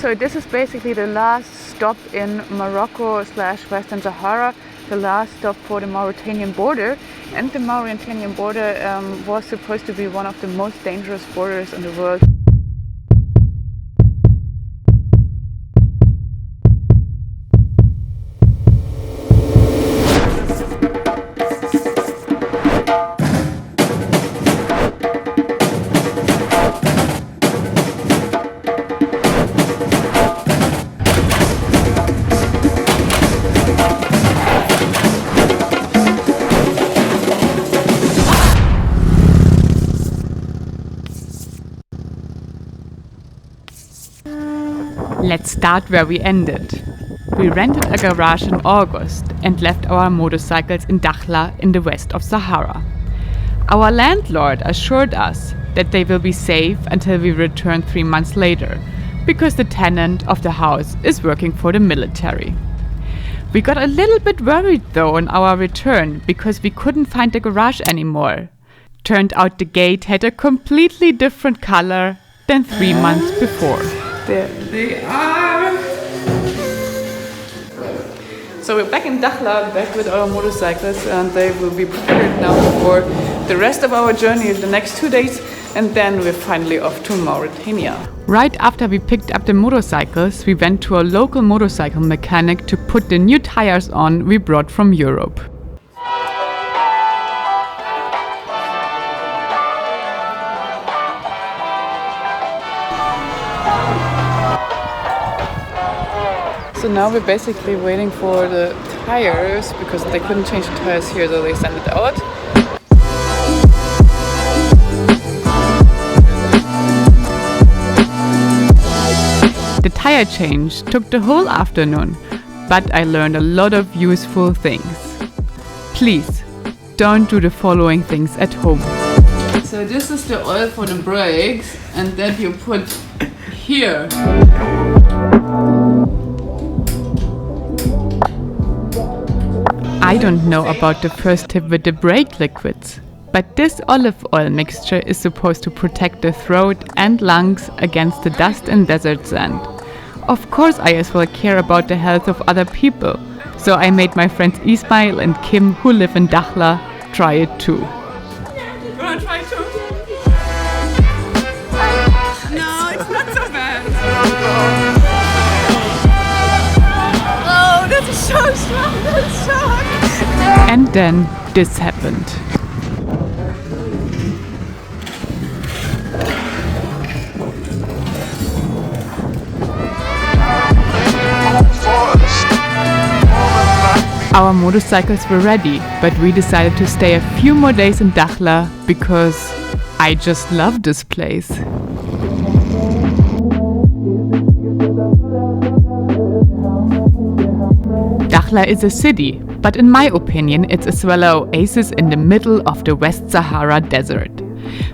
So this is basically the last stop in Morocco / Western Sahara, the last stop for the Mauritanian border. And the Mauritanian border was supposed to be one of the most dangerous borders in the world. Let's start where we ended. We rented a garage in August and left our motorcycles in Dakhla in the west of Sahara. Our landlord assured us that they will be safe until we return 3 months later, because the tenant of the house is working for the military. We got a little bit worried though on our return because we couldn't find the garage anymore. Turned out the gate had a completely different color than 3 months before. There they are! So we're back in Dakhla, back with our motorcycles, and they will be prepared now for the rest of our journey in the next 2 days, and then we're finally off to Mauritania. Right after we picked up the motorcycles, we went to a local motorcycle mechanic to put the new tires on we brought from Europe. So now we're basically waiting for the tires because they couldn't change the tires here, so they sent it out. The tire change took the whole afternoon, but I learned a lot of useful things. Please, don't do the following things at home. So this is the oil for the brakes, and that you put here. I don't know about the first tip with the brake liquids, but this olive oil mixture is supposed to protect the throat and lungs against the dust and desert sand. Of course, I as well care about the health of other people, so I made my friends Ismail and Kim, who live in Dakhla, try it too. You wanna try too? No, it's not so bad. Oh, that's so strong, that's so hot. And then this happened. Our motorcycles were ready, but we decided to stay a few more days in Dakhla because I just love this place. Dakhla is a city, but in my opinion it's as well an oasis in the middle of the West Sahara Desert.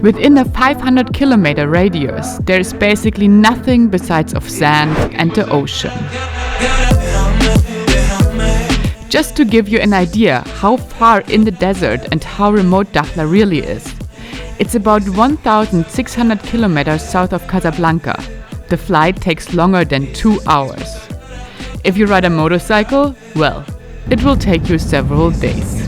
Within a 500-kilometer radius, there is basically nothing besides of sand and the ocean. Just to give you an idea how far in the desert and how remote Dakhla really is. It's about 1,600 kilometers south of Casablanca. The flight takes longer than 2 hours. If you ride a motorcycle, well, it will take you several days.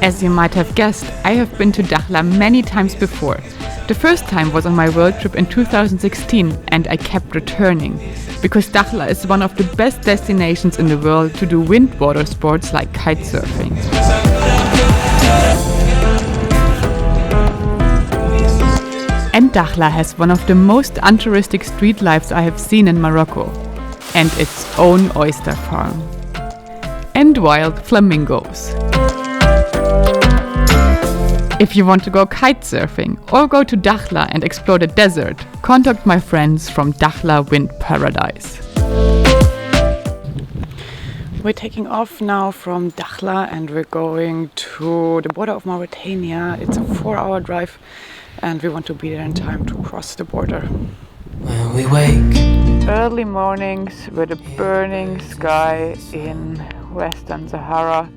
As you might have guessed, I have been to Dakhla many times before. The first time was on my world trip in 2016 and I kept returning, because Dakhla is one of the best destinations in the world to do wind water sports like kitesurfing. And Dakhla has one of the most untouristic street lives I have seen in Morocco, and its own oyster farm. And wild flamingos. If you want to go kitesurfing or go to Dakhla and explore the desert, contact my friends from Dakhla Wind Paradise. We're taking off now from Dakhla and we're going to the border of Mauritania. It's a 4-hour drive and we want to be there in time to cross the border. When we wake, Early mornings with a burning sky in Western Sahara.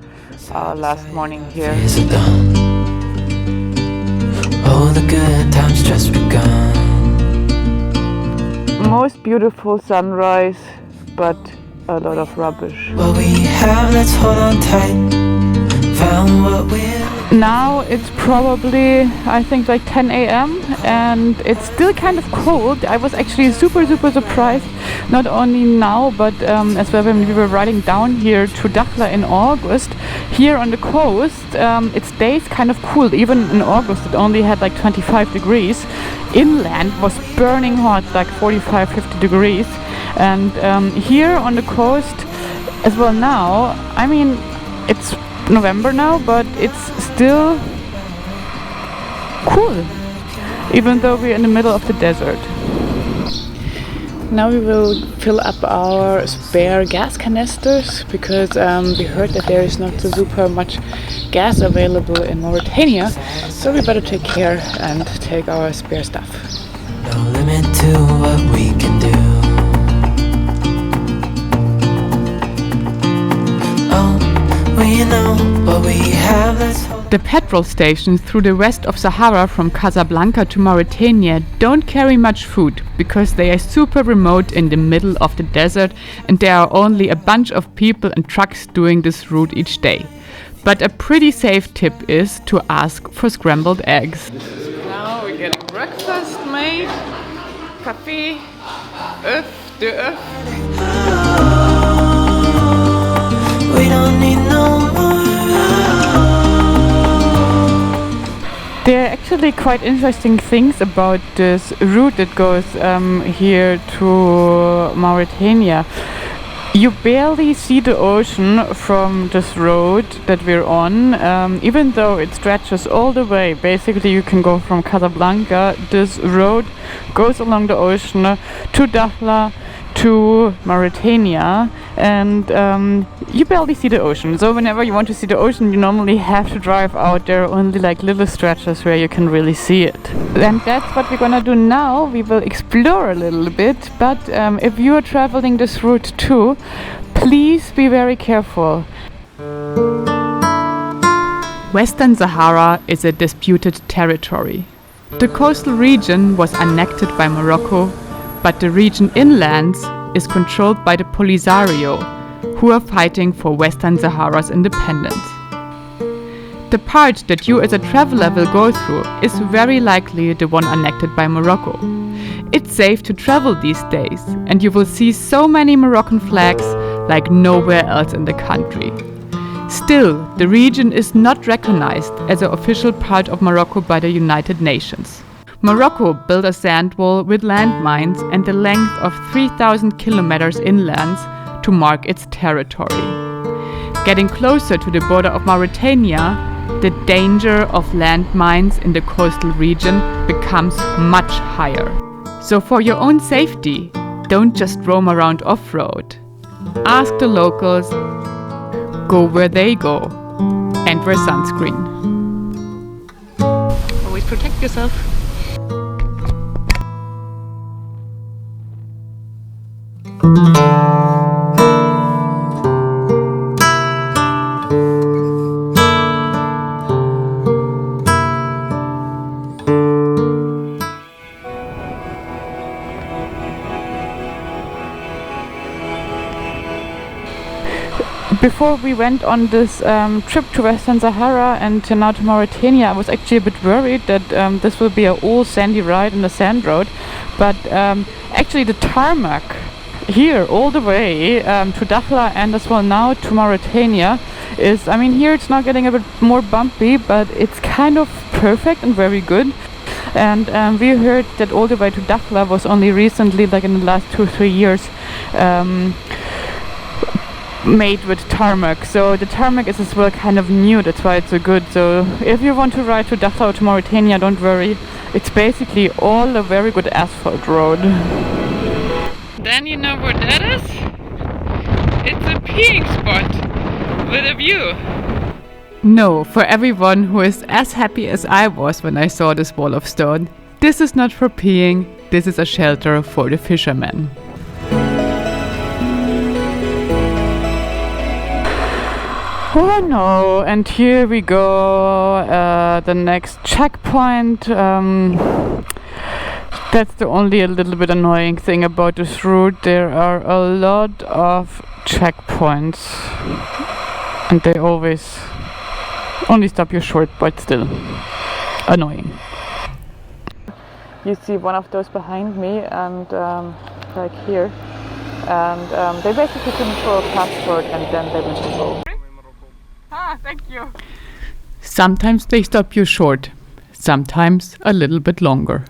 Our last morning here. is it done? Oh, the good times just begun. Most beautiful sunrise, but a lot of rubbish. What we have, let's hold on tight. Found what we're Now it's probably, I think, like 10 a.m. and it's still kind of cold. I was actually super surprised, not only now but as well when we were riding down here to Dakhla in August. Here on the coast it stays kind of cool. Even in August it only had like 25 degrees. Inland was burning hot, like 45-50 degrees, and here on the coast as well now, I mean, it's November now, but it's still cool, even though we're in the middle of the desert. Now we will fill up our spare gas canisters because we heard that there is not so super much gas available in Mauritania, so we better take care and take our spare stuff. no limit to what we can do. Oh, we know what we have, let's hold. The petrol stations through the west of Sahara from Casablanca to Mauritania don't carry much food because they are super remote in the middle of the desert and there are only a bunch of people and trucks doing this route each day. But a pretty safe tip is to ask for scrambled eggs. Now we're getting breakfast made, coffee, œuf, deux œufs. We don't need no more. There are actually quite interesting things about this route that goes here to Mauritania. You barely see the ocean from this road that we're on, even though it stretches all the way. Basically, you can go from Casablanca. This road goes along the ocean to Dakhla, to Mauritania, and you barely see the ocean. So whenever you want to see the ocean, you normally have to drive out. There are only like little stretches where you can really see it. And that's what we're gonna do now. We will explore a little bit, but if you are traveling this route too, please be very careful. Western Sahara is a disputed territory. The coastal region was annexed by Morocco, but the region inland is controlled by the Polisario, who are fighting for Western Sahara's independence. The part that you as a traveler will go through is very likely the one annexed by Morocco. It's safe to travel these days, and you will see so many Moroccan flags like nowhere else in the country. Still, the region is not recognized as an official part of Morocco by the United Nations. Morocco built a sand wall with landmines and the length of 3,000 kilometers inland to mark its territory. Getting closer to the border of Mauritania, the danger of landmines in the coastal region becomes much higher. So for your own safety, don't just roam around off-road. Ask the locals, go where they go, and wear sunscreen. Always protect yourself. Before we went on this trip to Western Sahara and now to Mauritania, I was actually a bit worried that this will be an all sandy ride in the sand road, but actually the tarmac here all the way to Dakhla and as well now to Mauritania is, I mean, here it's now getting a bit more bumpy, but it's kind of perfect and very good. And we heard that all the way to Dakhla was only recently, like in the last 2-3 years, made with tarmac. So the tarmac is as well kind of new, that's why it's so good. So if you want to ride to Dakhla or to Mauritania, don't worry, it's basically all a very good asphalt road. Then you know what that is? It's a peeing spot with a view. No, for everyone who is as happy as I was when I saw this wall of stone, this is not for peeing, this is a shelter for the fishermen. Oh no, and here we go, the next checkpoint. That's the only a little bit annoying thing about this route. There are a lot of checkpoints and they always only stop you short, but still annoying. You see one of those behind me and like here, and they basically couldn't show a passport and then they went to go. Ah, thank you. Sometimes they stop you short, sometimes a little bit longer.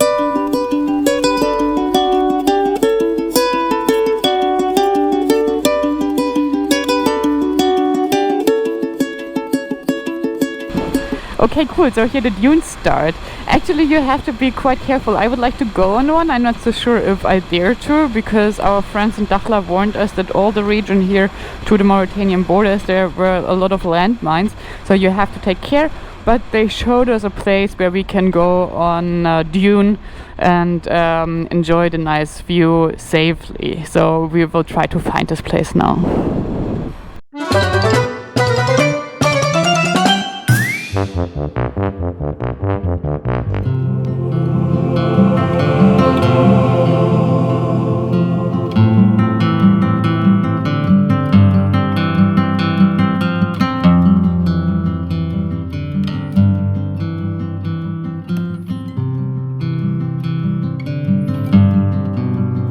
Okay, cool, so here the dunes start. Actually, you have to be quite careful. I would like to go on one. I'm not so sure if I dare to, because our friends in Dakhla warned us that all the region here to the Mauritanian borders, there were a lot of landmines, so you have to take care. But they showed us a place where we can go on a dune and enjoy the nice view safely. So we will try to find this place now.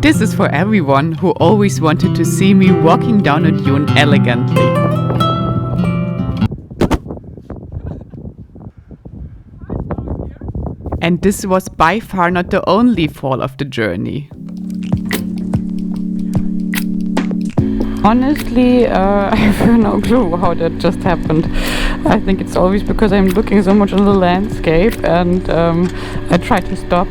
This is for everyone who always wanted to see me walking down a dune elegantly. And this was by far not the only fall of the journey. Honestly, I have no clue how that just happened. I think it's always because I'm looking so much on the landscape and I tried to stop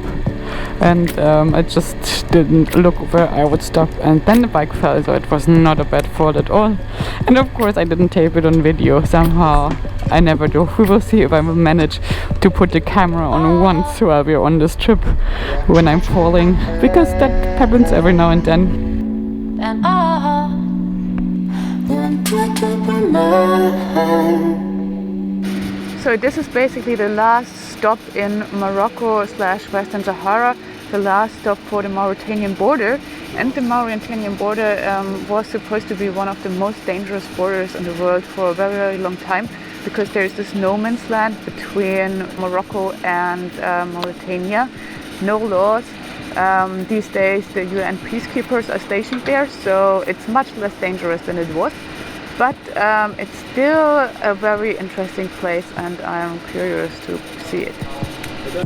and I just didn't look where I would stop, and then the bike fell, so it was not a bad fall at all. And of course I didn't tape it on video somehow. I never do. We will see if I will manage to put the camera on once while we're on this trip when I'm falling, because that happens every now and then. And So this is basically the last stop in Morocco / Western Sahara, the last stop for the Mauritanian border. And the Mauritanian border was supposed to be one of the most dangerous borders in the world for a very, very long time, because there is this no man's land between Morocco and Mauritania. No laws. These days the UN peacekeepers are stationed there, so it's much less dangerous than it was. But it's still a very interesting place and I'm curious to see it.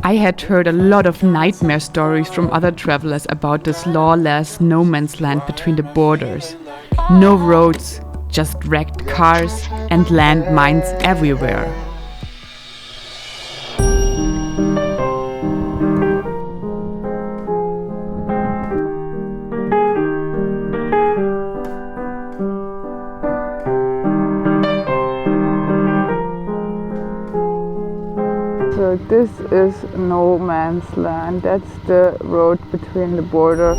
I had heard a lot of nightmare stories from other travelers about this lawless no man's land between the borders. No roads, just wrecked cars and landmines everywhere. So this is no man's land. That's the road between the border.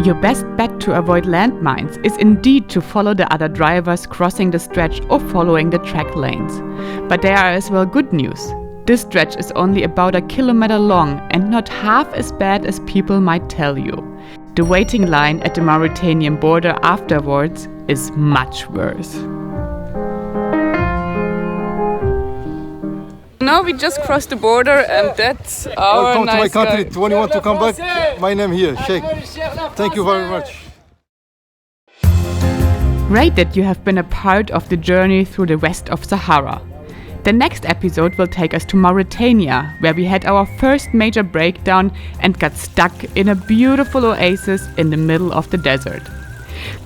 Your best bet to avoid landmines is indeed to follow the other drivers crossing the stretch or following the track lanes. But there are as well good news. This stretch is only about 1 kilometer long and not half as bad as people might tell you. The waiting line at the Mauritanian border afterwards is much worse. Now we just crossed the border and that's our Welcome nice to my country. guy. When you want to come back, my name here, Sheikh. Thank you very much. Great that you have been a part of the journey through the west of Sahara. The next episode will take us to Mauritania, where we had our first major breakdown and got stuck in a beautiful oasis in the middle of the desert.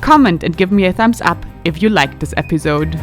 Comment and give me a thumbs up if you liked this episode.